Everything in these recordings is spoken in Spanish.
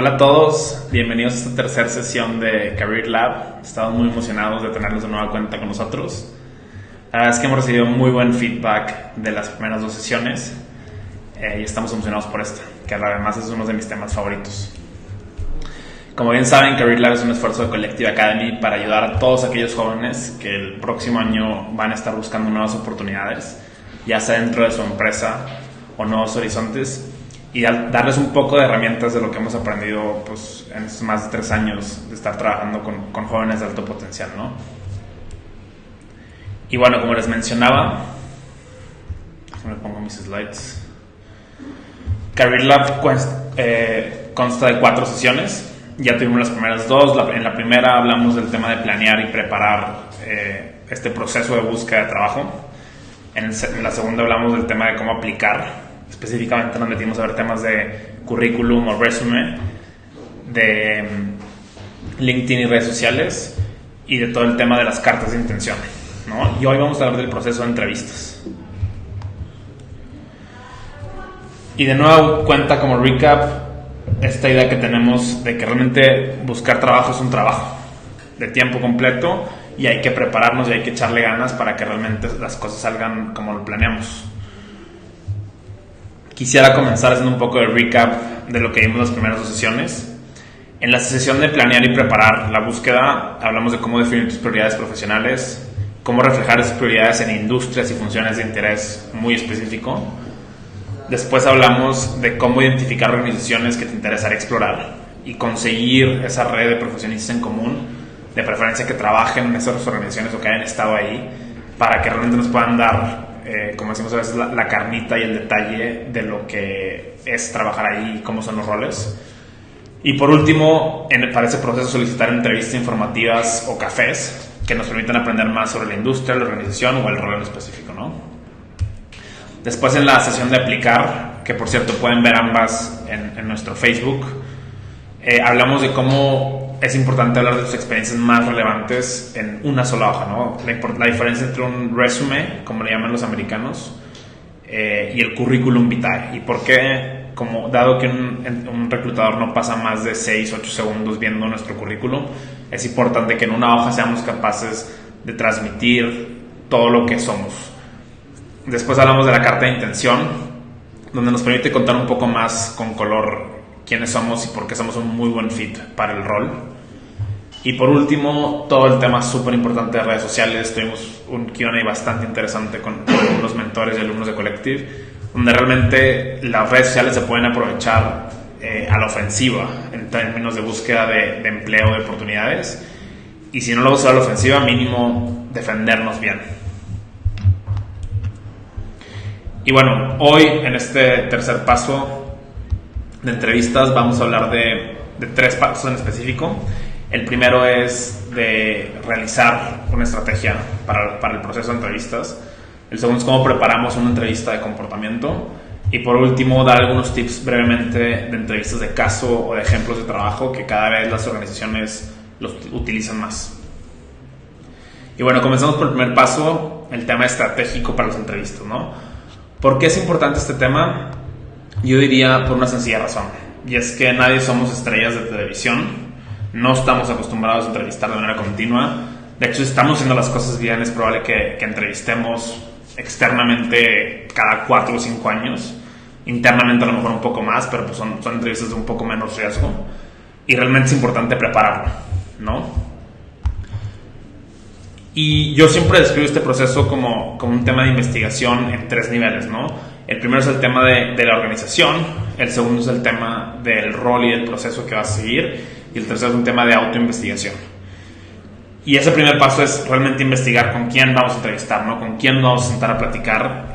Hola a todos, bienvenidos a esta tercera sesión de Career Lab. Estamos muy emocionados de tenerlos de nueva cuenta con nosotros. La verdad es que hemos recibido muy buen feedback de las primeras dos sesiones y estamos emocionados por esta, que además es uno de mis temas favoritos. Como bien saben, Career Lab es un esfuerzo de Collective Academy para ayudar a todos aquellos jóvenes que el próximo año van a estar buscando nuevas oportunidades, ya sea dentro de su empresa o nuevos horizontes, y darles un poco de herramientas de lo que hemos aprendido pues, en estos más de 3 años de estar trabajando con jóvenes de alto potencial, ¿no? Y bueno, como les mencionaba, me pongo mis slides. Career Lab consta de 4 sesiones. Ya tuvimos las primeras 2. En la primera hablamos del tema de planear y preparar este proceso de búsqueda de trabajo. En la segunda hablamos del tema de cómo aplicar. Específicamente nos metimos a ver temas de currículum o resume, de LinkedIn y redes sociales, y de todo el tema de las cartas de intención, ¿no? Y hoy vamos a hablar del proceso de entrevistas. Y de nuevo cuenta como recap esta idea que tenemos de que realmente buscar trabajo es un trabajo de tiempo completo y hay que prepararnos y hay que echarle ganas para que realmente las cosas salgan como lo planeamos. Quisiera comenzar haciendo un poco de recap de lo que vimos en las primeras 2 sesiones. En la sesión de planear y preparar la búsqueda, hablamos de cómo definir tus prioridades profesionales, cómo reflejar esas prioridades en industrias y funciones de interés muy específico. Después hablamos de cómo identificar organizaciones que te interesaría explorar y conseguir esa red de profesionistas en común, de preferencia que trabajen en esas organizaciones o que hayan estado ahí, para que realmente nos puedan dar como decimos a veces, la carnita y el detalle de lo que es trabajar ahí y cómo son los roles. Y por último, para ese proceso solicitar entrevistas informativas o cafés que nos permitan aprender más sobre la industria, la organización o el rol en específico, ¿no? Después en la sesión de aplicar, que por cierto pueden ver ambas en nuestro Facebook, hablamos de cómo es importante hablar de tus experiencias más relevantes en una sola hoja, ¿no? La diferencia entre un resume, como le llaman los americanos, y el currículum vitae. Y por qué, dado que un reclutador no pasa más de 6-8 segundos viendo nuestro currículum, es importante que en una hoja seamos capaces de transmitir todo lo que somos. Después hablamos de la carta de intención, donde nos permite contar un poco más con color quiénes somos y por qué somos un muy buen fit para el rol. Y por último, todo el tema súper importante de redes sociales. Tuvimos un Q&A bastante interesante con algunos mentores y alumnos de Collective, donde realmente las redes sociales se pueden aprovechar a la ofensiva en términos de búsqueda de empleo, de oportunidades. Y si no lo usamos a la ofensiva, mínimo defendernos bien. Y bueno, hoy en este tercer paso de entrevistas vamos a hablar de 3 pasos en específico. El primero es de realizar una estrategia para el proceso de entrevistas. El segundo es cómo preparamos una entrevista de comportamiento. Y por último, dar algunos tips brevemente de entrevistas de caso o de ejemplos de trabajo que cada vez las organizaciones los utilizan más. Y bueno, comenzamos por el primer paso, el tema estratégico para las entrevistas, ¿no? ¿Por qué es importante este tema? Yo diría por una sencilla razón, y es que nadie somos estrellas de televisión, no estamos acostumbrados a entrevistar de manera continua. De hecho, si estamos haciendo las cosas bien, es probable que entrevistemos externamente cada 4 o 5 años, internamente a lo mejor un poco más, pero pues son entrevistas de un poco menos riesgo, y realmente es importante prepararlo, ¿no? Y yo siempre describo este proceso como un tema de investigación en 3 niveles, ¿no? El primero es el tema de la organización, el segundo es el tema del rol y del proceso que vas a seguir, y el tercero es un tema de autoinvestigación. Y ese primer paso es realmente investigar con quién vamos a entrevistar, ¿no? Con quién nos vamos a sentar a platicar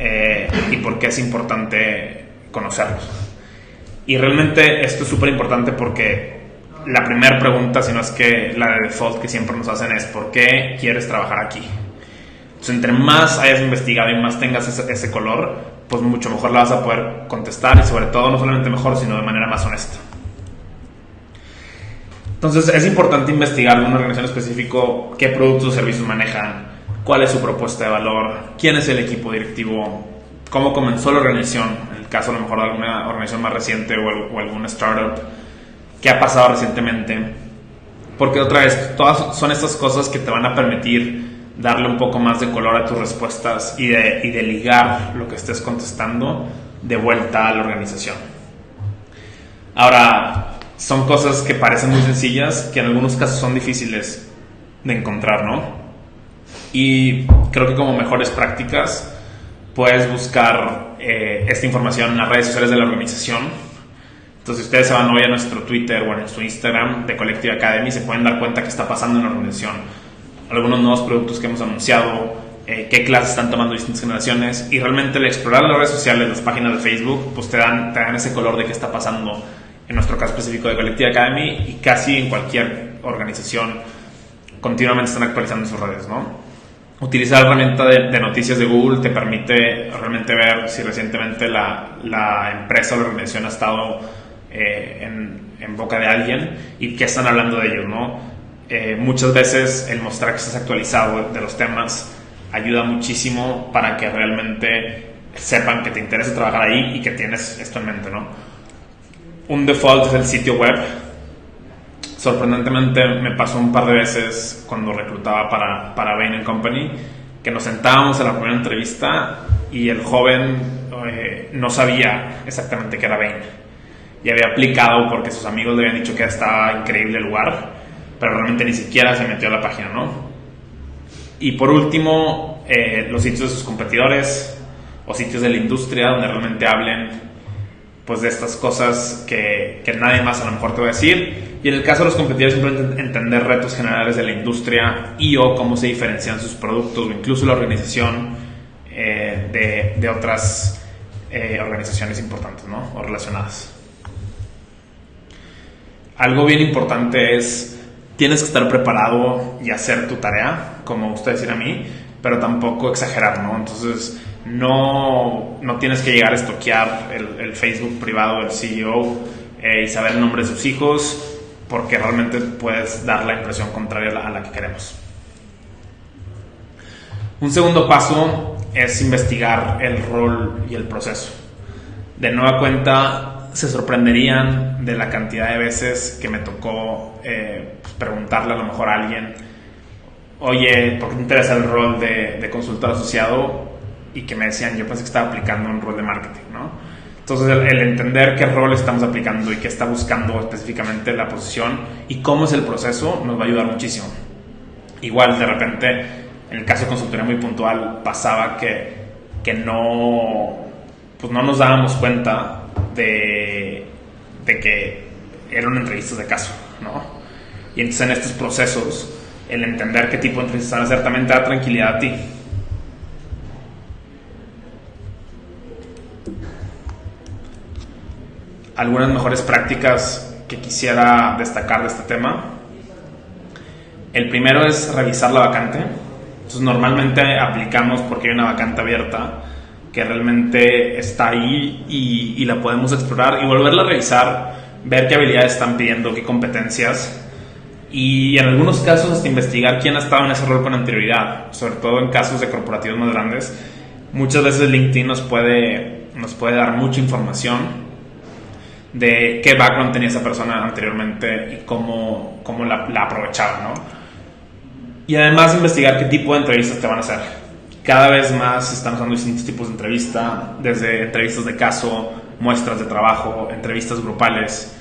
y por qué es importante conocerlos. Y realmente esto es súper importante porque la primera pregunta, si no es que la de default que siempre nos hacen, es ¿por qué quieres trabajar aquí? Entonces, entre más hayas investigado y más tengas ese color, pues mucho mejor la vas a poder contestar, y sobre todo no solamente mejor, sino de manera más honesta. Entonces es importante investigar de una organización específica qué productos o servicios manejan, cuál es su propuesta de valor, quién es el equipo directivo, cómo comenzó la organización, en el caso a lo mejor de alguna organización más reciente o alguna startup, qué ha pasado recientemente, porque otra vez, todas son estas cosas que te van a permitir darle un poco más de color a tus respuestas y de ligar lo que estés contestando de vuelta a la organización. Ahora, son cosas que parecen muy sencillas, que en algunos casos son difíciles de encontrar, ¿no? Y creo que como mejores prácticas puedes buscar esta información en las redes sociales de la organización. Entonces, si ustedes se van hoy a nuestro Twitter o a nuestro Instagram de Collective Academy, se pueden dar cuenta qué está pasando en la organización. Algunos nuevos productos que hemos anunciado, qué clases están tomando distintas generaciones, y realmente el explorar las redes sociales, las páginas de Facebook, pues te dan ese color de qué está pasando en nuestro caso específico de Collective Academy, y casi en cualquier organización continuamente están actualizando sus redes, ¿no? Utilizar la herramienta de noticias de Google te permite realmente ver si recientemente la empresa o la organización ha estado en boca de alguien y qué están hablando de ellos, ¿no? Muchas veces el mostrar que estás actualizado de los temas ayuda muchísimo para que realmente sepan que te interesa trabajar ahí y que tienes esto en mente, ¿no? Un default es el sitio web. Sorprendentemente me pasó un par de veces cuando reclutaba para Bain & Company, que nos sentábamos en la primera entrevista y el joven no sabía exactamente qué era Bain, y había aplicado porque sus amigos le habían dicho que estaba increíble el lugar, pero realmente ni siquiera se metió a la página, ¿no? Y por último, los sitios de sus competidores o sitios de la industria donde realmente hablen pues de estas cosas que nadie más a lo mejor te va a decir. Y en el caso de los competidores, simplemente entender retos generales de la industria y o cómo se diferencian sus productos o incluso la organización de otras organizaciones importantes, ¿no? O relacionadas. Algo bien importante es, tienes que estar preparado y hacer tu tarea, como gusta decir a mí, pero tampoco exagerar, ¿no? Entonces, no tienes que llegar a estoquear el Facebook privado del CEO y saber el nombre de sus hijos, porque realmente puedes dar la impresión contraria a la que queremos. Un segundo paso es investigar el rol y el proceso. De nueva cuenta, se sorprenderían de la cantidad de veces que me tocó preguntarle a lo mejor a alguien: oye, ¿por qué te interesa el rol de consultor asociado? Y que me decían, yo pensé que estaba aplicando un rol de marketing, ¿no? Entonces, el entender qué rol estamos aplicando y qué está buscando específicamente la posición y cómo es el proceso nos va a ayudar muchísimo. Igual, de repente, en el caso de consultoría muy puntual, pasaba que no nos dábamos cuenta de que eran entrevistas de caso, ¿no? Y entonces, en estos procesos, el entender qué tipo de entrevistas van a hacer también te da tranquilidad a ti. Algunas mejores prácticas que quisiera destacar de este tema. El primero es revisar la vacante. Entonces, normalmente aplicamos porque hay una vacante abierta que realmente está ahí y la podemos explorar y volverla a revisar, ver qué habilidades están pidiendo, qué competencias, y en algunos casos hasta investigar quién ha estado en ese rol con anterioridad, sobre todo en casos de corporativos más grandes. Muchas veces LinkedIn nos puede dar mucha información de qué background tenía esa persona anteriormente y cómo la aprovechaba, ¿no? Y además investigar qué tipo de entrevistas te van a hacer. Cada vez más se están usando distintos tipos de entrevista, desde entrevistas de caso, muestras de trabajo, entrevistas grupales,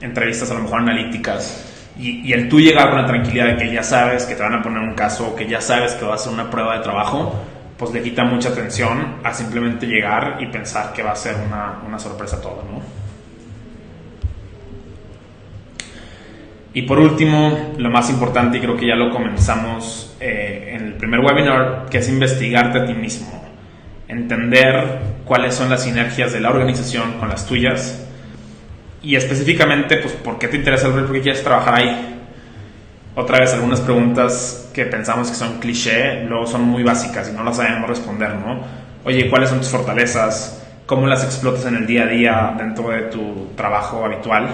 entrevistas a lo mejor analíticas, y el tú llegar con la tranquilidad de que ya sabes que te van a poner un caso, que ya sabes que va a ser una prueba de trabajo, pues le quita mucha atención a simplemente llegar y pensar que va a ser una sorpresa todo, ¿no? Y por último, lo más importante, y creo que ya lo comenzamos en el primer webinar, que es investigarte a ti mismo, entender cuáles son las sinergias de la organización con las tuyas, y específicamente, pues, ¿por qué te interesa el rol? ¿Por qué quieres trabajar ahí? Otra vez, algunas preguntas que pensamos que son cliché, luego son muy básicas y no las sabemos responder, ¿no? Oye, ¿cuáles son tus fortalezas? ¿Cómo las explotas en el día a día dentro de tu trabajo habitual?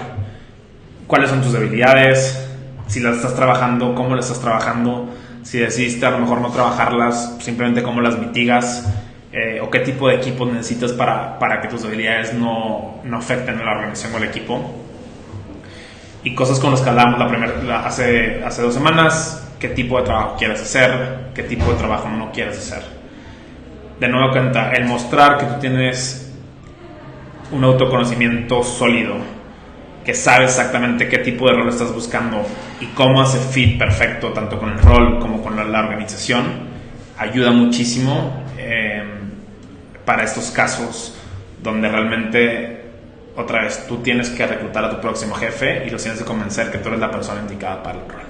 ¿Cuáles son tus debilidades? Si las estás trabajando, ¿cómo las estás trabajando? Si decidiste a lo mejor no trabajarlas, simplemente cómo las mitigas, o qué tipo de equipos necesitas para que tus debilidades no afecten a la organización o el equipo. Y cosas con las que hablamos hace 2 semanas: qué tipo de trabajo quieres hacer, qué tipo de trabajo no quieres hacer. De nuevo cuenta, el mostrar que tú tienes un autoconocimiento sólido, que sabes exactamente qué tipo de rol estás buscando y cómo hace fit perfecto tanto con el rol como con la organización, ayuda muchísimo para estos casos donde realmente, otra vez, tú tienes que reclutar a tu próximo jefe y los tienes que convencer que tú eres la persona indicada para el rol.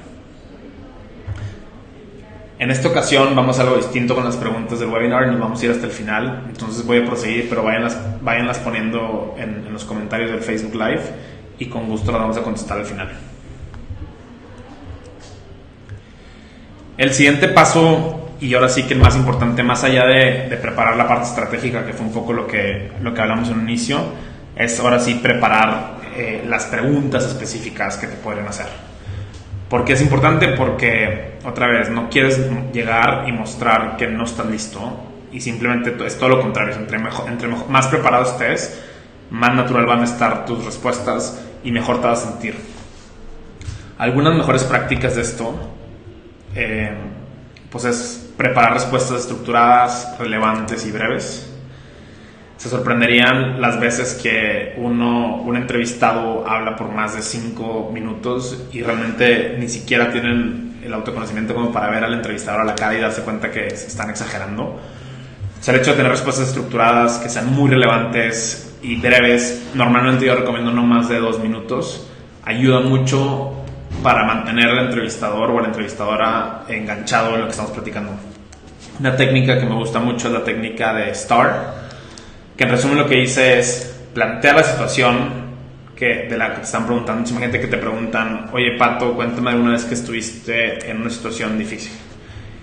En esta ocasión vamos a algo distinto con las preguntas del webinar y nos vamos a ir hasta el final. Entonces voy a proseguir, pero váyanlas poniendo en los comentarios del Facebook Live y con gusto las vamos a contestar al final. El siguiente paso, y ahora sí que el más importante, más allá de preparar la parte estratégica, que fue un poco lo que hablamos en un inicio, es ahora sí preparar las preguntas específicas que te pueden hacer. ¿Por qué es importante? Porque, otra vez, no quieres llegar y mostrar que no estás listo, y simplemente es todo lo contrario. Entre más preparado estés, más natural van a estar tus respuestas y mejor te vas a sentir. Algunas mejores prácticas de esto pues es preparar respuestas estructuradas, relevantes y breves. Se sorprenderían las veces que un entrevistado habla por más de 5 minutos y realmente ni siquiera tienen el autoconocimiento como para ver al entrevistador a la cara y darse cuenta que se están exagerando. O sea, el hecho de tener respuestas estructuradas que sean muy relevantes y breves, normalmente yo recomiendo no más de 2 minutos, ayuda mucho para mantener al entrevistador o a la entrevistadora enganchado en lo que estamos platicando. Una técnica que me gusta mucho es la técnica de STAR, que en resumen lo que dice es plantear la situación de la que te están preguntando. Mucha gente que te preguntan: oye Pato, cuéntame alguna vez que estuviste en una situación difícil.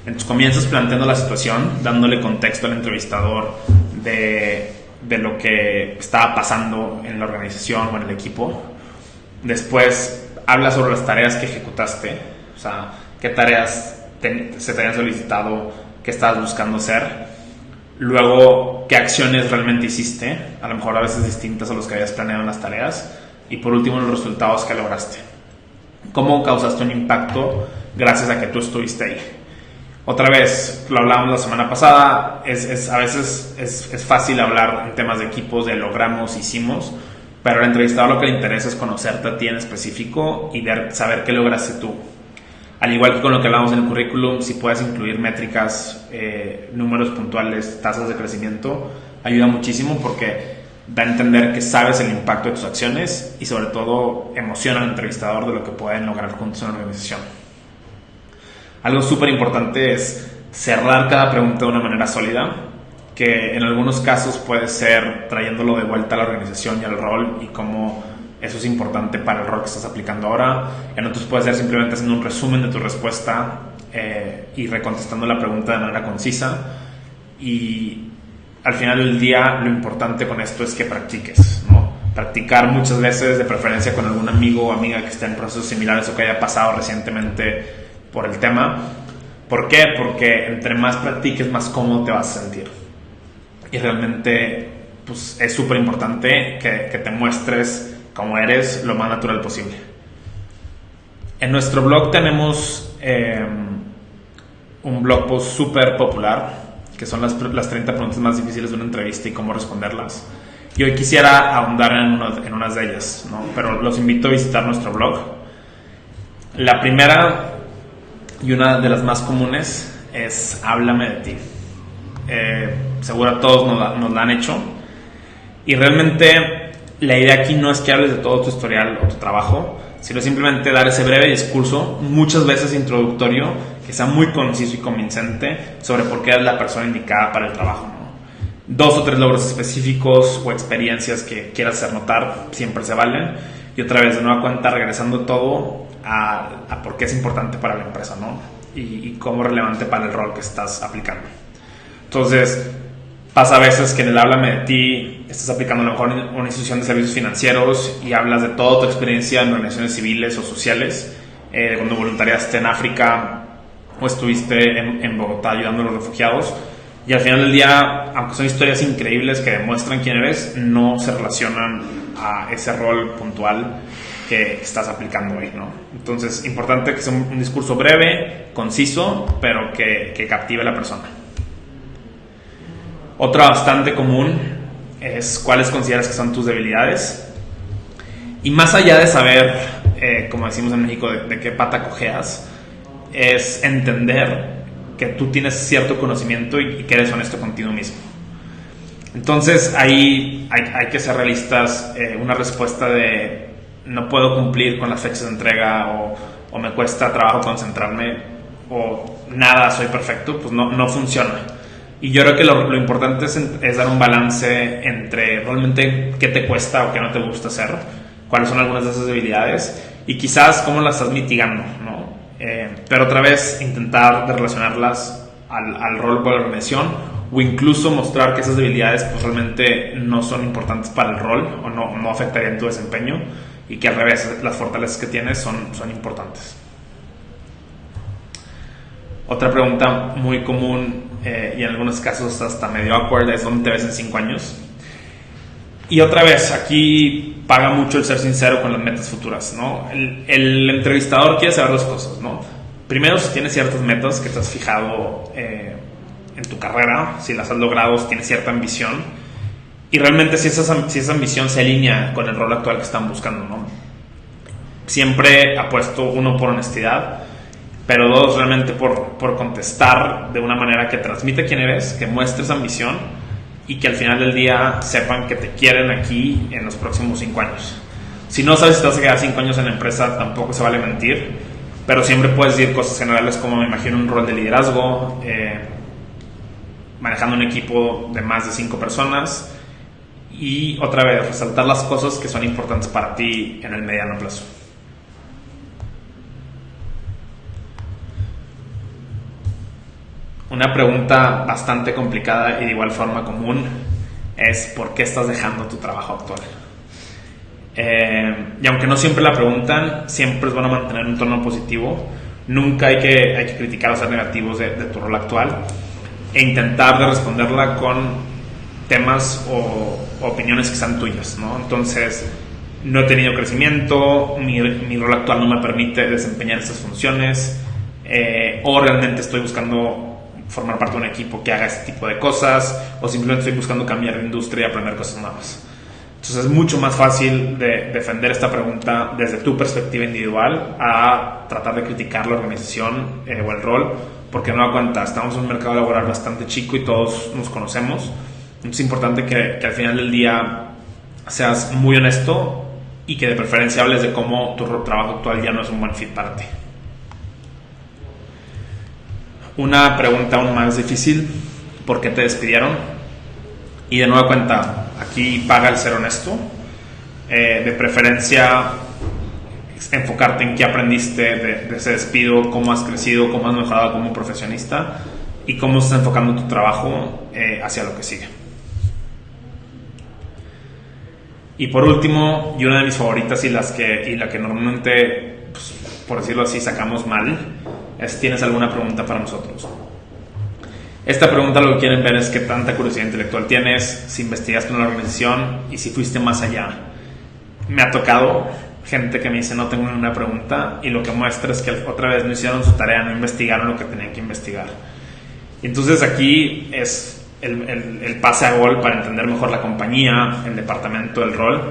Entonces comienzas planteando la situación, dándole contexto al entrevistador de lo que estaba pasando en la organización o en el equipo. Después habla sobre las tareas que ejecutaste, o sea, qué tareas se te habían solicitado, qué estabas buscando hacer. Luego, qué acciones realmente hiciste, a lo mejor a veces distintas a los que habías planeado en las tareas. Y por último, los resultados que lograste. Cómo causaste un impacto gracias a que tú estuviste ahí. Otra vez, lo hablábamos la semana pasada, a veces es fácil hablar en temas de equipos, de logramos, hicimos, pero al entrevistador lo que le interesa es conocerte a ti en específico y saber qué lograste tú. Al igual que con lo que hablamos en el currículum, si puedes incluir métricas, números puntuales, tasas de crecimiento, ayuda muchísimo porque da a entender que sabes el impacto de tus acciones y sobre todo emociona al entrevistador de lo que pueden lograr juntos en la organización. Algo súper importante es cerrar cada pregunta de una manera sólida, que en algunos casos puede ser trayéndolo de vuelta a la organización y al rol y cómo eso es importante para el rol que estás aplicando ahora. En otros puede ser simplemente haciendo un resumen de tu respuesta y recontestando la pregunta de manera concisa. Y al final del día lo importante con esto es que practiques, ¿no? Practicar muchas veces, de preferencia con algún amigo o amiga que esté en procesos similares o que haya pasado recientemente por el tema. ¿Por qué? Porque entre más practiques, más cómodo te vas a sentir. Y realmente pues, es súper importante que te muestres como eres lo más natural posible. En nuestro blog tenemos un blog post súper popular, que son las 30 preguntas más difíciles de una entrevista y cómo responderlas. Y hoy quisiera ahondar en unas de ellas, ¿no? Pero los invito a visitar nuestro blog. La primera y una de las más comunes es háblame de ti. Seguro a todos nos la han hecho. Y realmente la idea aquí no es que hables de todo tu historial o tu trabajo, sino simplemente dar ese breve discurso, muchas veces introductorio, que sea muy conciso y convincente sobre por qué eres la persona indicada para el trabajo, ¿no? 2 o 3 logros específicos o experiencias que quieras hacer notar siempre se valen. Y otra vez, de nueva cuenta, regresando todo a por qué es importante para la empresa, ¿no? Y cómo es relevante para el rol que estás aplicando. Entonces, pasa a veces que en el háblame de ti estás aplicando a lo mejor en una institución de servicios financieros y hablas de toda tu experiencia en organizaciones civiles o sociales, cuando voluntariaste en África o estuviste en Bogotá ayudando a los refugiados, y al final del día, aunque son historias increíbles que demuestran quién eres, no se relacionan a ese rol puntual que estás aplicando hoy, ¿no? Entonces, importante que sea un discurso breve, conciso, pero que captive a la persona. Otra bastante común es cuáles consideras que son tus debilidades. Y más allá de saber, como decimos en México, de qué pata cojeas, es entender que tú tienes cierto conocimiento y que eres honesto contigo mismo. Entonces ahí hay que ser realistas. Una respuesta de no puedo cumplir con las fechas de entrega o me cuesta trabajo concentrarme o nada, soy perfecto, pues no funciona. Y yo creo que lo importante es dar un balance entre realmente qué te cuesta o qué no te gusta hacer, cuáles son algunas de esas debilidades y quizás cómo las estás mitigando, ¿no? Pero otra vez intentar de relacionarlas al rol de la organización o incluso mostrar que esas debilidades pues realmente no son importantes para el rol o no afectarían tu desempeño y que al revés las fortalezas que tienes son importantes. Otra pregunta muy común y en algunos casos hasta medio awkward es ¿dónde te ves en 5 años? Y otra vez, aquí paga mucho el ser sincero con las metas futuras, ¿no? El entrevistador quiere saber 2 cosas, ¿no? Primero, si tienes ciertas metas que te has fijado en tu carrera, si las has logrado, si tienes cierta ambición y realmente si esa ambición se alinea con el rol actual que están buscando, ¿no? Siempre apuesto, 1, por honestidad, pero 2, realmente por contestar de una manera que transmite quién eres, que muestres ambición y que al final del día sepan que te quieren aquí en los próximos 5 años. Si no sabes si te vas a quedar 5 años en la empresa, tampoco se vale mentir, pero siempre puedes decir cosas generales como me imagino un rol de liderazgo, manejando un equipo de más de 5 personas y otra vez resaltar las cosas que son importantes para ti en el mediano plazo. Una pregunta bastante complicada y de igual forma común es ¿por qué estás dejando tu trabajo actual? Y aunque no siempre la preguntan, siempre es bueno mantener un tono positivo. Nunca hay que criticar o ser negativos de tu rol actual e intentar de responderla con temas o opiniones que sean tuyas, ¿no? Entonces, no he tenido crecimiento, mi rol actual no me permite desempeñar estas funciones, o realmente estoy buscando formar parte de un equipo que haga este tipo de cosas, o simplemente estoy buscando cambiar de industria y aprender cosas nuevas. Entonces es mucho más fácil de defender esta pregunta desde tu perspectiva individual a tratar de criticar la organización o el rol, porque no da cuenta, estamos en un mercado laboral bastante chico y todos nos conocemos. Es importante que al final del día seas muy honesto y que de preferencia hables de cómo tu trabajo actual ya no es un buen fit para ti. Una pregunta aún más difícil, ¿por qué te despidieron? Y de nueva cuenta, aquí paga el ser honesto, de preferencia enfocarte en qué aprendiste de ese despido, cómo has crecido, cómo has mejorado como profesionista y cómo estás enfocando tu trabajo hacia lo que sigue. Y por último, y una de mis favoritas y la que normalmente, pues, por decirlo así, sacamos mal, es ¿tienes alguna pregunta para nosotros? Esta pregunta lo que quieren ver es qué tanta curiosidad intelectual tienes, si investigaste en la organización y si fuiste más allá. Me ha tocado gente que me dice no tengo ninguna pregunta y lo que muestra es que otra vez no hicieron su tarea, no investigaron lo que tenían que investigar. Y entonces aquí es el pase a gol para entender mejor la compañía, el departamento, el rol.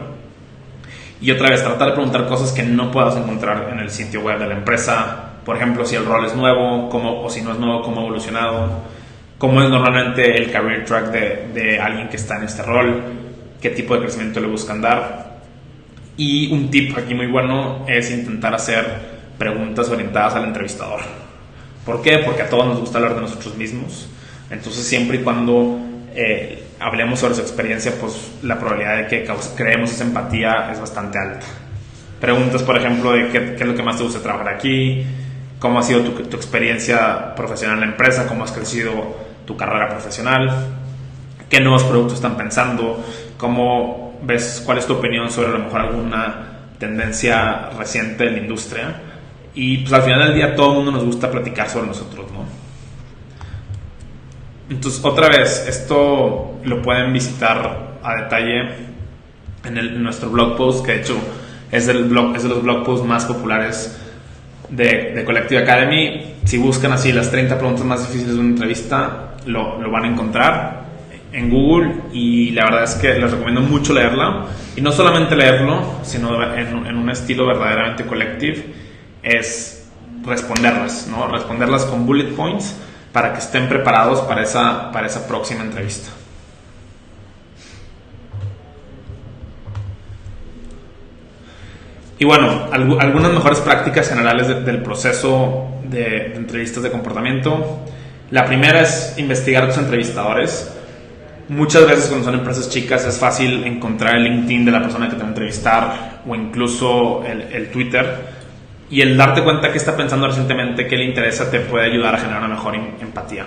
Y otra vez tratar de preguntar cosas que no puedas encontrar en el sitio web de la empresa. Por ejemplo, si el rol es nuevo, o si no es nuevo, cómo ha evolucionado, cómo es normalmente el career track de alguien que está en este rol, qué tipo de crecimiento le buscan dar. Y un tip aquí muy bueno es intentar hacer preguntas orientadas al entrevistador. ¿Por qué? Porque a todos nos gusta hablar de nosotros mismos. Entonces, siempre y cuando hablemos sobre su experiencia, pues la probabilidad de que creemos esa empatía es bastante alta. Preguntas, por ejemplo, de qué es lo que más te gusta trabajar aquí, cómo ha sido tu experiencia profesional en la empresa, cómo has crecido tu carrera profesional, qué nuevos productos están pensando, cómo ves, cuál es tu opinión sobre a lo mejor alguna tendencia reciente en la industria. Y pues al final del día todo el mundo nos gusta platicar sobre nosotros, ¿no? Entonces, otra vez, esto lo pueden visitar a detalle en nuestro blog post, que de hecho es de los blog posts más populares de Collective Academy. Si buscan así las 30 preguntas más difíciles de una entrevista, lo van a encontrar en Google, y la verdad es que les recomiendo mucho leerla, y no solamente leerlo, sino en un estilo verdaderamente collective, es responderlas, ¿no? Responderlas con bullet points para que estén preparados para esa próxima entrevista. Y bueno, algunas mejores prácticas generales del proceso de entrevistas de comportamiento. La primera es investigar a tus entrevistadores. Muchas veces cuando son empresas chicas es fácil encontrar el LinkedIn de la persona que te va a entrevistar, o incluso el Twitter, y el darte cuenta qué está pensando recientemente, qué le interesa, te puede ayudar a generar una mejor empatía.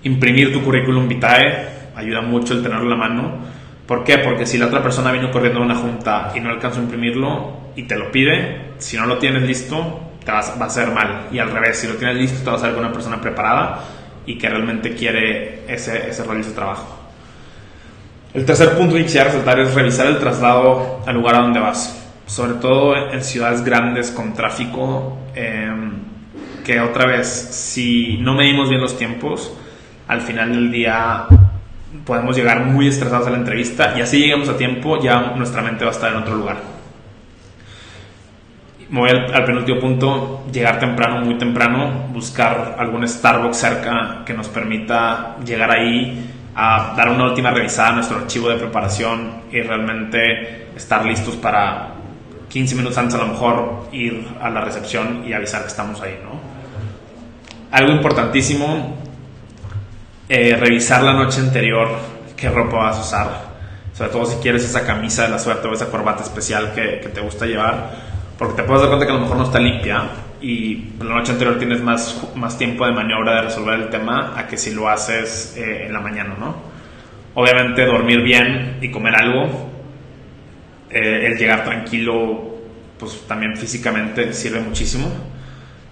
Imprimir tu currículum vitae ayuda mucho el tenerlo a la mano. ¿Por qué? Porque si la otra persona vino corriendo a una junta y no alcanzó a imprimirlo y te lo pide, si no lo tienes listo, va a hacer mal. Y al revés, si lo tienes listo, te vas a ver con una persona preparada y que realmente quiere ese rol y ese trabajo. El tercer punto que quisiera resaltar es revisar el traslado al lugar a donde vas. Sobre todo en ciudades grandes con tráfico, que otra vez, si no medimos bien los tiempos, al final del día podemos llegar muy estresados a la entrevista, y así llegamos a tiempo, ya nuestra mente va a estar en otro lugar. Me voy al penúltimo punto: llegar temprano, muy temprano, buscar algún Starbucks cerca que nos permita llegar ahí a dar una última revisada a nuestro archivo de preparación y realmente estar listos para 15 minutos antes, a lo mejor, ir a la recepción y avisar que estamos ahí, ¿no? Algo importantísimo: revisar la noche anterior qué ropa vas a usar, sobre todo si quieres esa camisa de la suerte o esa corbata especial que te gusta llevar, porque te puedes dar cuenta que a lo mejor no está limpia, y la noche anterior tienes más tiempo de maniobra de resolver el tema a que si lo haces en la mañana, ¿no? Obviamente dormir bien y comer algo, el llegar tranquilo, pues también físicamente sirve muchísimo.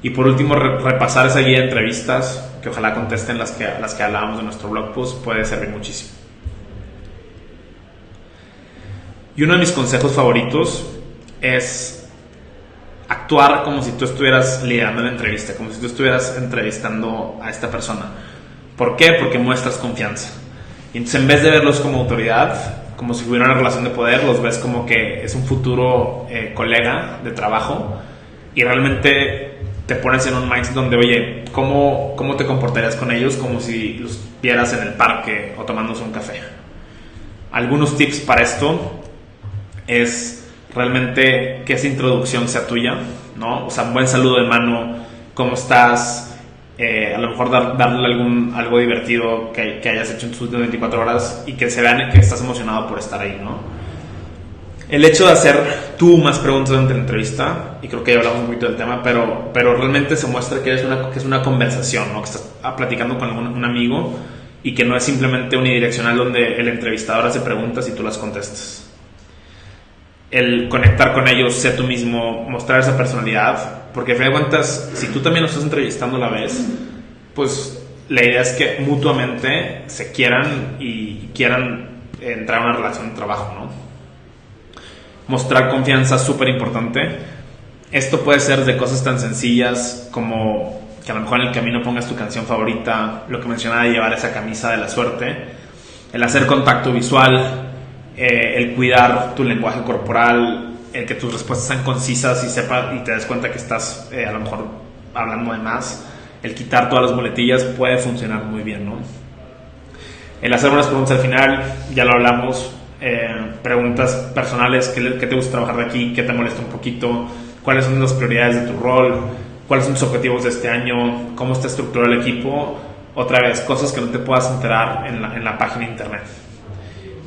Y por último, repasar esa guía de entrevistas, que ojalá contesten las que hablábamos de nuestro blog post, puede servir muchísimo. Y uno de mis consejos favoritos es actuar como si tú estuvieras liderando la entrevista, como si tú estuvieras entrevistando a esta persona. ¿Por qué? Porque muestras confianza. Y entonces, en vez de verlos como autoridad, como si hubiera una relación de poder, los ves como que es un futuro colega de trabajo, y realmente te pones en un mindset donde, oye, ¿cómo te comportarías con ellos? Como si los vieras en el parque o tomándose un café. Algunos tips para esto es realmente que esa introducción sea tuya, ¿no? O sea, un buen saludo de mano, ¿cómo estás? A lo mejor darle algo divertido que hayas hecho en tus últimas 24 horas y que se vean que estás emocionado por estar ahí, ¿no? El hecho de hacer tú más preguntas durante la entrevista, y creo que ya hablamos un poquito del tema, pero realmente se muestra que es una conversación, ¿no? Que estás platicando con un amigo, y que no es simplemente unidireccional donde el entrevistador hace preguntas y tú las contestas. El conectar con ellos, ser tú mismo, mostrar esa personalidad, porque al final de cuentas, si tú también lo estás entrevistando a la vez, pues la idea es que mutuamente se quieran y quieran entrar a una relación de trabajo, ¿no? Mostrar confianza es súper importante. Esto puede ser de cosas tan sencillas como que a lo mejor en el camino pongas tu canción favorita, lo que mencionaba de llevar esa camisa de la suerte, el hacer contacto visual, el cuidar tu lenguaje corporal, el que tus respuestas sean concisas y te des cuenta que estás a lo mejor hablando de más, el quitar todas las muletillas puede funcionar muy bien, ¿no? El hacer unas preguntas al final, ya lo hablamos. Preguntas personales: ¿qué te gusta trabajar de aquí? ¿Qué te molesta un poquito? ¿Cuáles son las prioridades de tu rol? ¿Cuáles son tus objetivos de este año? ¿Cómo está estructurado el equipo? Otra vez, cosas que no te puedas enterar en la página de internet.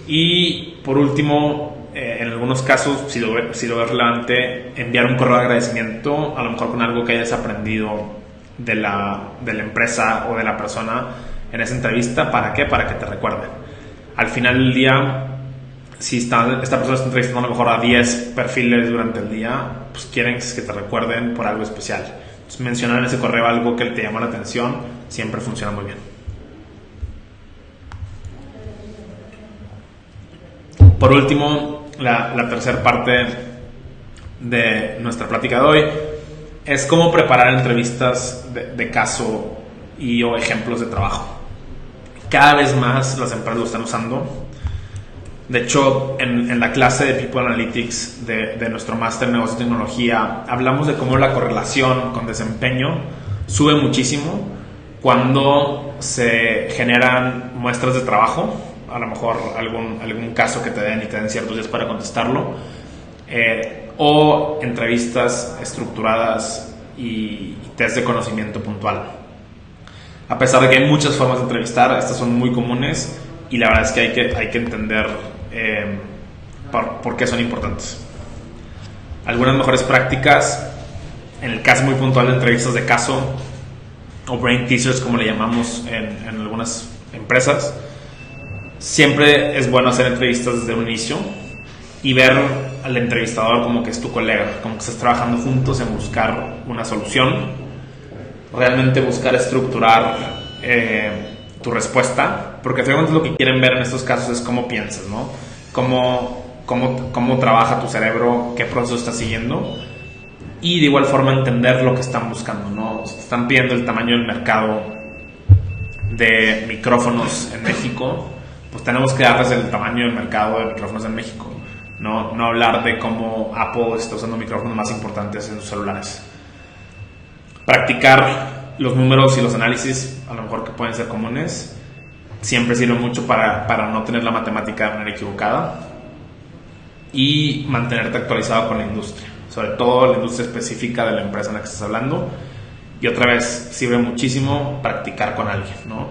Y por último, en algunos casos, si lo ves relevante, enviar un correo de agradecimiento, a lo mejor con algo que hayas aprendido de la empresa o de la persona en esa entrevista. ¿Para qué? Para que te recuerden. Al final del día, si esta persona está entrevistando a lo mejor a 10 perfiles durante el día, pues quieren que te recuerden por algo especial. Entonces, mencionar en ese correo algo que te llama la atención siempre funciona muy bien. Por último, la tercera parte de nuestra plática de hoy es cómo preparar entrevistas de caso y o ejemplos de trabajo. Cada vez más las empresas lo están usando. De hecho, en la clase de People Analytics de nuestro máster en Negocios y Tecnología, hablamos de cómo la correlación con desempeño sube muchísimo cuando se generan muestras de trabajo, a lo mejor algún caso que te den y te den ciertos días para contestarlo, o entrevistas estructuradas y test de conocimiento puntual. A pesar de que hay muchas formas de entrevistar, estas son muy comunes y la verdad es que hay que entender por qué son importantes. Algunas mejores prácticas, en el caso muy puntual de entrevistas de caso o brain teasers, como le llamamos en algunas empresas, siempre es bueno hacer entrevistas desde un inicio y ver al entrevistador como que es tu colega, como que estás trabajando juntos en buscar una solución, realmente buscar estructurar tu respuesta, porque finalmente lo que quieren ver en estos casos es cómo piensas, ¿no? Cómo trabaja tu cerebro, qué proceso estás siguiendo, y de igual forma entender lo que están buscando, ¿no? Si están pidiendo el tamaño del mercado de micrófonos en México, pues tenemos que darles el tamaño del mercado de micrófonos en México, no hablar de cómo Apple está usando micrófonos más importantes en sus celulares. Practicar los números y los análisis, a lo mejor que pueden ser comunes, siempre sirve mucho para no tener la matemática de manera equivocada, y mantenerte actualizado con la industria, sobre todo la industria específica de la empresa en la que estás hablando. Y otra vez, sirve muchísimo practicar con alguien, ¿no?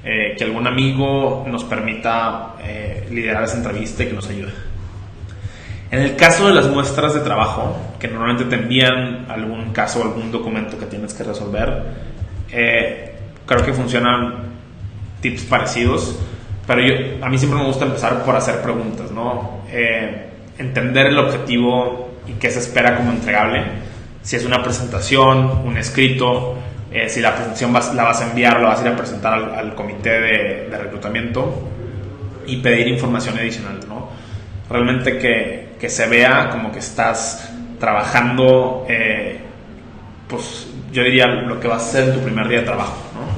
Que algún amigo nos permita liderar esa entrevista y que nos ayude. En el caso de las muestras de trabajo, que normalmente te envían algún caso o algún documento que tienes que resolver, creo que funcionan tips parecidos, pero a mí siempre me gusta empezar por hacer preguntas, ¿no? Entender el objetivo y qué se espera como entregable. Si es una presentación, un escrito, si la presentación la vas a enviar, la vas a ir a presentar al comité de reclutamiento, y pedir información adicional, ¿no? Realmente que se vea como que estás trabajando, pues yo diría lo que vas a hacer en tu primer día de trabajo, ¿no?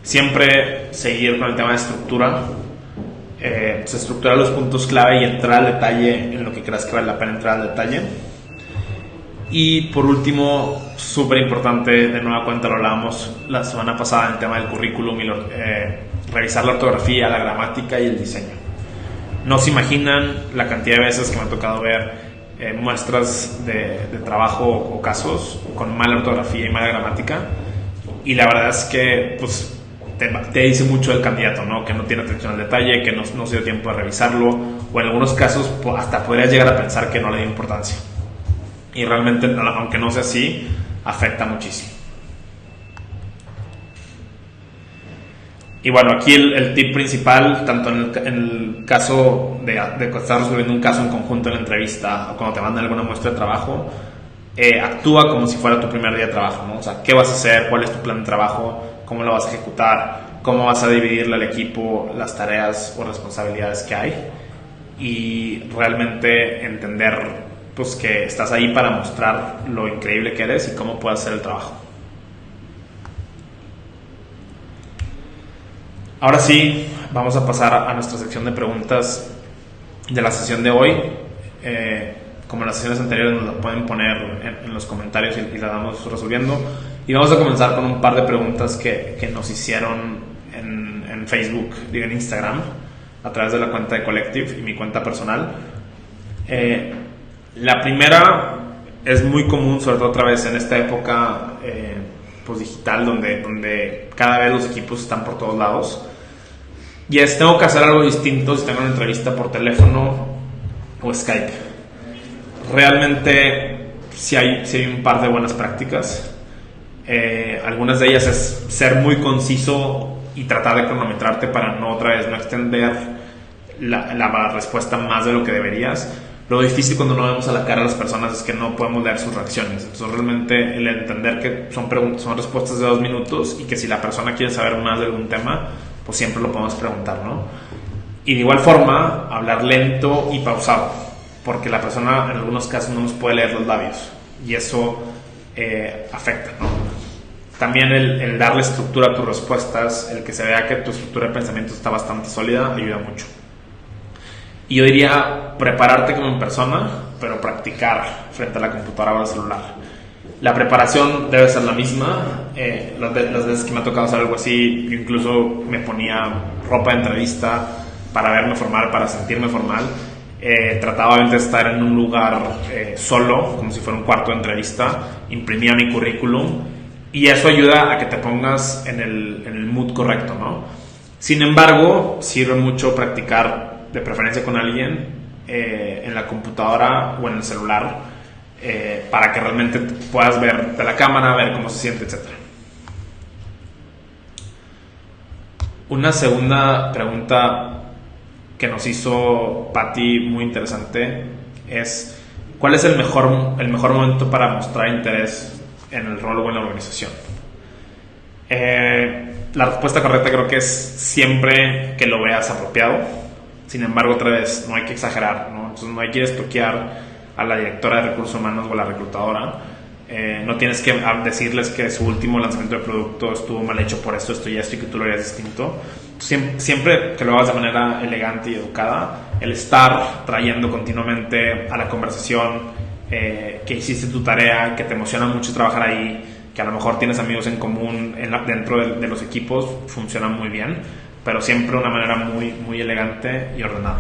Siempre seguir con el tema de estructura, se estructurar los puntos clave y entrar al detalle en lo que creas que vale la pena entrar al detalle. Y por último, súper importante, de nueva cuenta lo hablábamos la semana pasada en el tema del currículum, y revisar la ortografía, la gramática y el diseño. No se imaginan la cantidad de veces que me ha tocado ver muestras de trabajo o casos con mala ortografía y mala gramática, y la verdad es que pues te dice mucho del candidato, ¿no? Que no tiene atención al detalle, que no se dio tiempo de revisarlo, o en algunos casos hasta podrías llegar a pensar que no le dio importancia, y realmente, aunque no sea así, afecta muchísimo. Y bueno, aquí el tip principal, tanto en el caso de estar resolviendo un caso en conjunto en la entrevista, o cuando te mandan alguna muestra de trabajo, actúa como si fuera tu primer día de trabajo, ¿no? O sea, ¿qué vas a hacer? ¿Cuál es tu plan de trabajo? ¿Cómo lo vas a ejecutar? ¿Cómo vas a dividirle al equipo las tareas o responsabilidades que hay? Y realmente entender pues que estás ahí para mostrar lo increíble que eres y cómo puedes hacer el trabajo. Ahora sí, vamos a pasar a nuestra sección de preguntas de la sesión de hoy. Como en las sesiones anteriores, nos la pueden poner en los comentarios y la vamos resolviendo. Y vamos a comenzar con un par de preguntas que nos hicieron en Facebook, digo en Instagram, a través de la cuenta de Collective y mi cuenta personal. La primera es muy común, sobre todo otra vez en esta época pues digital, donde cada vez los equipos están por todos lados. Y tengo que hacer algo distinto si tengo una entrevista por teléfono o Skype. Realmente sí hay un par de buenas prácticas. Algunas de ellas es ser muy conciso y tratar de cronometrarte para no extender la respuesta más de lo que deberías. Lo difícil cuando no vemos a la cara a las personas es que no podemos leer sus reacciones. Entonces realmente el entender que son respuestas de 2 minutos, y que si la persona quiere saber más de algún tema, pues siempre lo podemos preguntar, ¿no? Y de igual forma, hablar lento y pausado. porque la persona en algunos casos no nos puede leer los labios y eso afecta, ¿no? También el darle estructura a tus respuestas, el que se vea que tu estructura de pensamiento está bastante sólida, ayuda mucho. Y yo diría prepararte como en persona, pero practicar frente a la computadora o al celular. La preparación debe ser la misma. Las veces que me ha tocado hacer algo así, yo incluso me ponía ropa de entrevista para verme formal, para sentirme formal. Trataba de estar en un lugar solo, como si fuera un cuarto de entrevista, imprimía mi currículum y eso ayuda a que te pongas en el mood correcto, ¿no? Sin embargo, sirve mucho practicar de preferencia con alguien en la computadora o en el celular para que realmente puedas ver de la cámara, ver cómo se siente, etc. Una segunda pregunta que nos hizo Patty muy interesante es ¿cuál es el mejor momento para mostrar interés en el rol o en la organización? La respuesta correcta creo que es siempre que lo veas apropiado. Sin embargo, otra vez, no hay que exagerar, ¿no? Entonces no hay que estoquear a la directora de recursos humanos o a la reclutadora. No tienes que decirles que su último lanzamiento de producto estuvo mal hecho por esto y esto y que tú lo harías distinto. Siempre que lo hagas de manera elegante y educada, el estar trayendo continuamente a la conversación que hiciste tu tarea, que te emociona mucho trabajar ahí, que a lo mejor tienes amigos en común dentro de los equipos, funciona muy bien, pero siempre de una manera muy, muy elegante y ordenada.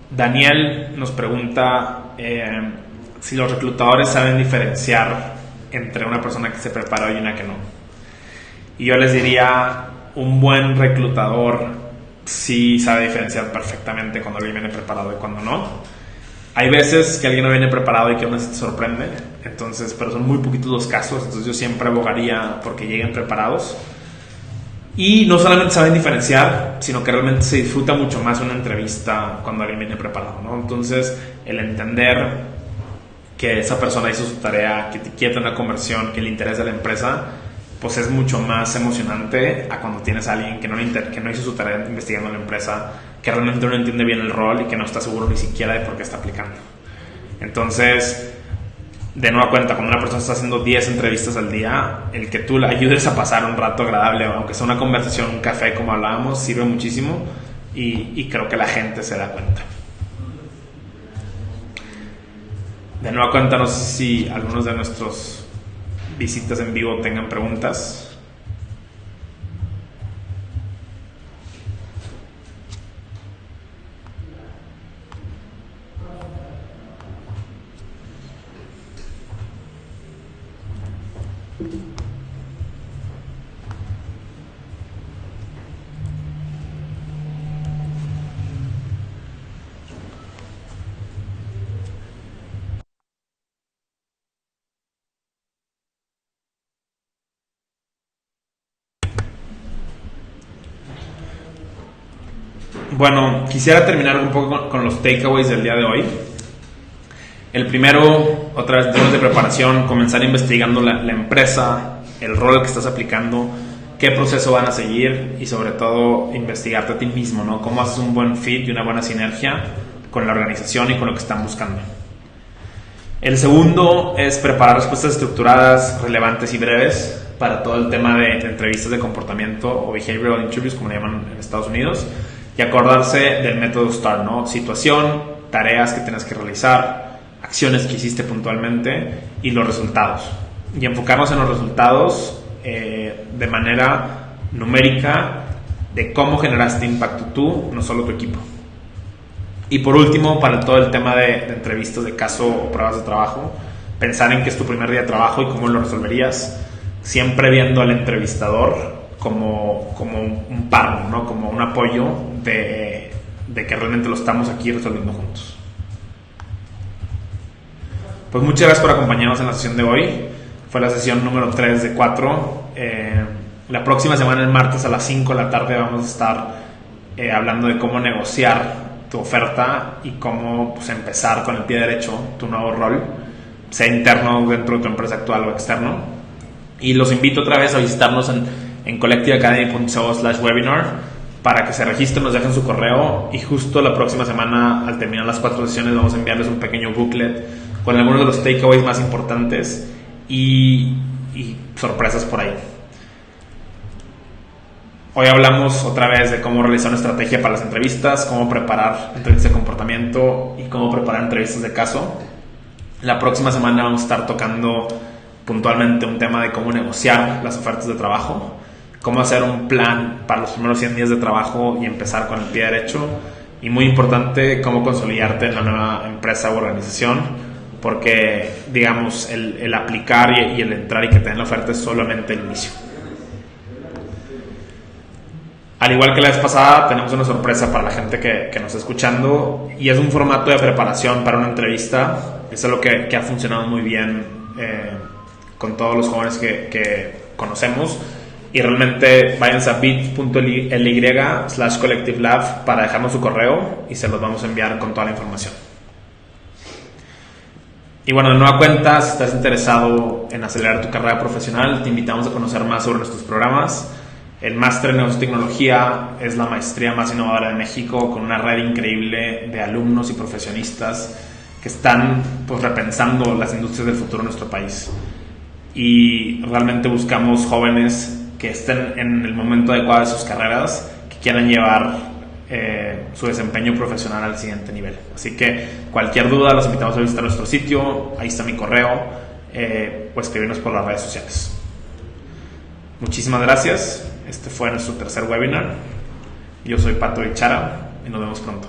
Daniel nos pregunta si los reclutadores saben diferenciar entre una persona que se preparó y una que no. Y yo les diría, un buen reclutador sí sabe diferenciar perfectamente cuando alguien viene preparado y cuando no. Hay veces que alguien no viene preparado y que aún así te sorprende, entonces, pero son muy poquitos los casos, entonces yo siempre abogaría porque lleguen preparados. Y no solamente saben diferenciar, sino que realmente se disfruta mucho más una entrevista cuando alguien viene preparado, ¿no? Entonces, el entender que esa persona hizo su tarea, que te quiere tener una conversión, que le interesa a la empresa, pues es mucho más emocionante a cuando tienes a alguien que no hizo su tarea investigando la empresa, que realmente no entiende bien el rol y que no está seguro ni siquiera de por qué está aplicando. Entonces, de nueva cuenta, cuando una persona está haciendo 10 entrevistas al día, el que tú le ayudes a pasar un rato agradable, aunque sea una conversación, un café como hablábamos, sirve muchísimo y creo que la gente se da cuenta. De nueva cuenta, no sé si algunos de nuestros visitas en vivo tengan preguntas. Bueno, quisiera terminar un poco con los takeaways del día de hoy. El primero, otra vez, temas de preparación, comenzar investigando la empresa, el rol que estás aplicando, qué proceso van a seguir y sobre todo investigarte a ti mismo, ¿no? Cómo haces un buen fit y una buena sinergia con la organización y con lo que están buscando. El segundo es preparar respuestas estructuradas, relevantes y breves para todo el tema de entrevistas de comportamiento o behavioral interviews, como le llaman en Estados Unidos, y acordarse del método STAR, ¿no? Situación, tareas que tienes que realizar, acciones que hiciste puntualmente y los resultados. Y enfocarnos en los resultados de manera numérica de cómo generaste impacto tú, no solo tu equipo. Y por último, para todo el tema de entrevistas de caso o pruebas de trabajo, pensar en que es tu primer día de trabajo y cómo lo resolverías, siempre viendo al entrevistador como un partner, ¿no? Como un apoyo de que realmente lo estamos aquí resolviendo juntos. Pues muchas gracias por acompañarnos en la sesión de hoy. Fue la sesión número 3 de 4. La próxima semana, el martes a las 5 de la tarde, vamos a estar hablando de cómo negociar tu oferta y cómo pues, empezar con el pie derecho tu nuevo rol, sea interno dentro de tu empresa actual o externo. Y los invito otra vez a visitarnos en en collectiveacademy.co/webinar para que se registren, nos dejen su correo y justo la próxima semana, al terminar las 4 sesiones, vamos a enviarles un pequeño booklet con algunos de los takeaways más importantes y sorpresas por ahí. Hoy hablamos otra vez de cómo realizar una estrategia para las entrevistas, cómo preparar entrevistas de comportamiento y cómo preparar entrevistas de caso. La próxima semana vamos a estar tocando puntualmente un tema de cómo negociar las ofertas de trabajo, cómo hacer un plan para los primeros 100 días de trabajo y empezar con el pie derecho, y muy importante, cómo consolidarte en la nueva empresa o organización, porque digamos el aplicar y el entrar y que te den la oferta es solamente el inicio. Al igual que la vez pasada, tenemos una sorpresa para la gente que nos está escuchando, y es un formato de preparación para una entrevista. Eso es lo que ha funcionado muy bien con todos los jóvenes que conocemos. Y realmente váyanse a bit.ly/collectivelab para dejarnos su correo y se los vamos a enviar con toda la información. Y bueno, de nueva cuenta, si estás interesado en acelerar tu carrera profesional, te invitamos a conocer más sobre nuestros programas. El Máster en Negocios y Tecnología es la maestría más innovadora de México, con una red increíble de alumnos y profesionistas que están pues repensando las industrias del futuro en nuestro país. Y realmente buscamos jóvenes que estén en el momento adecuado de sus carreras, que quieran llevar su desempeño profesional al siguiente nivel. Así que cualquier duda, los invitamos a visitar nuestro sitio, ahí está mi correo, o escribirnos por las redes sociales. Muchísimas gracias. Este fue nuestro tercer webinar. Yo soy Pato Bichara y nos vemos pronto.